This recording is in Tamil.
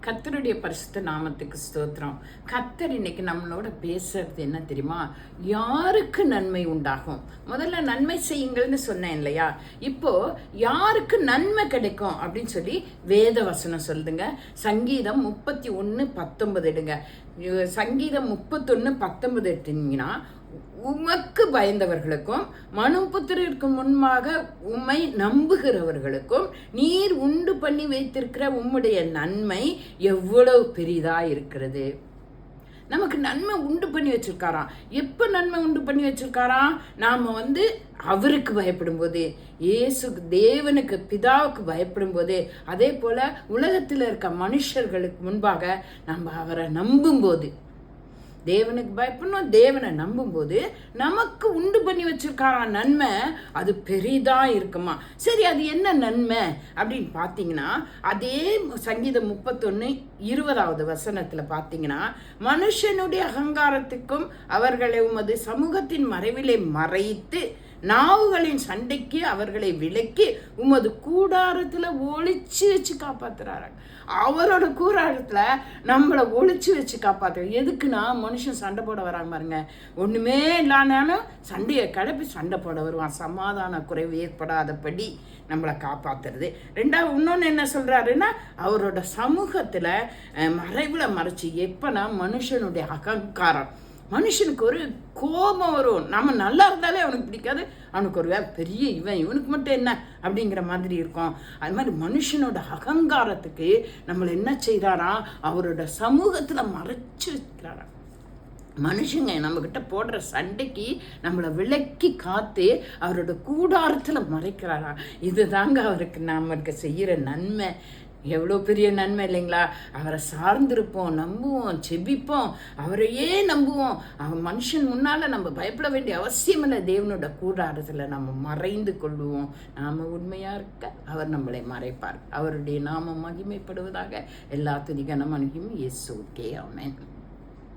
கர்த்தருடைய பரிசுத்த நாமத்துக்கு ஸ்தோத்திரம். கர்த்தர் இன்னைக்கு நம்மளோட பேசுறது என்ன தெரியுமா? யாருக்கு நன்மை உண்டாகும்? முதல்ல நன்மை செய்யுங்கள்னு சொன்னேன் இல்லையா? இப்போ யாருக்கு நன்மை கிடைக்கும் அப்படின்னு சொல்லி வேத வசனம் சொல்லுதுங்க. சங்கீதம் 31:19 எடுங்க. சங்கீதம் 31:19 எடுத்தீங்கன்னா, உமக்கு பயந்தவர்களுக்கும் மனுபுத்திரருக்கு முன்பாக உம்மை நம்புகிறவர்களுக்கும் நீர் உண்டு பண்ணி வைத்திருக்கிற உம்முடைய நன்மை எவ்வளவு பெரிதா இருக்கிறது. நமக்கு நன்மை உண்டு பண்ணி வச்சிருக்காராம். எப்ப நன்மை உண்டு பண்ணி வச்சிருக்காராம்? நாம அவருக்கு பயப்படும் போது, இயேசு தேவனுக்கு பிதாவுக்கு பயப்படும் போது, அதே போல உலகத்தில் இருக்க மனுஷர்களுக்கு முன்பாக நம்ம அவரை நம்பும் போது, தேவனுக்கு பயப்படணும், தேவனை நம்பும் போது நமக்கு உண்டு பண்ணி வச்சிருக்காராம் நன்மை. அது பெரிதா இருக்குமா? சரி, அது என்ன நன்மை அப்படின்னு பார்த்தீங்கன்னா, அதே சங்கீதம் 31:20 வசனத்துல பார்த்தீங்கன்னா, மனுஷனுடைய அகங்காரத்துக்கும் அவர்களை உமது சமூகத்தின் மறைவிலே மறைத்து நாவுகளின் சண்டைக்கு அவர்களை விலக்கி உமது கூடாரத்துல ஒளிச்சு வச்சு காப்பாத்துறாரு. அவரோட கூடாரத்துல நம்மளை ஒளிச்சு வச்சு காப்பாத்துறாரு. எதுக்குன்னா, மனுஷன் சண்டை போட வராங்க பாருங்க. ஒண்ணுமே இல்லானாலும் சண்டையை கிளப்பி சண்டை போட வருவான். சமாதான குறைவு ஏற்படாதபடி நம்மளை காப்பாத்துறது. ரெண்டாவது இன்னொன்னு என்ன சொல்றாருன்னா, அவரோட சமூகத்துல மறைவுல மறைச்சு. எப்பனா மனுஷனுடைய அகங்காரம், மனுஷனுக்கு ஒரு கோபம் வரும். நம்ம நல்லா இருந்தாலே அவனுக்கு பிடிக்காது. அவனுக்கு ஒரு பெரிய இவனுக்கு மட்டும் என்ன அப்படிங்கிற மாதிரி இருக்கும். அது மாதிரி மனுஷனோட அகங்காரத்துக்கு நம்மளை என்ன செய்யறாராம்? அவரோட சமூகத்துல மறைச்சு வைக்கிறாராம். மனுஷங்க நம்மகிட்ட போடுற சண்டைக்கு நம்மளை விலக்கி காத்து அவரோட கூடாரத்துல மறைக்கிறாரா. இதுதாங்க அவருக்கு நமக்கு செய்யற நன்மை. எவ்வளோ பெரிய நன்மை இல்லைங்களா? அவரை சார்ந்திருப்போம், நம்புவோம், செபிப்போம், அவரையே நம்புவோம். அவன் மனுஷன் முன்னால் நம்ம பயப்பட வேண்டிய அவசியம் இல்லை. தேவனோட கூடாரத்தில் நம்ம மறைந்து கொள்ளுவோம். நாம் உண்மையாக இருக்க அவர் நம்மளை மறைப்பார். அவருடைய நாமம் மகிமைப்படுவதாக. எல்லா துதி கன மகிமையும் இயேசுவுக்கே. ஆமென்.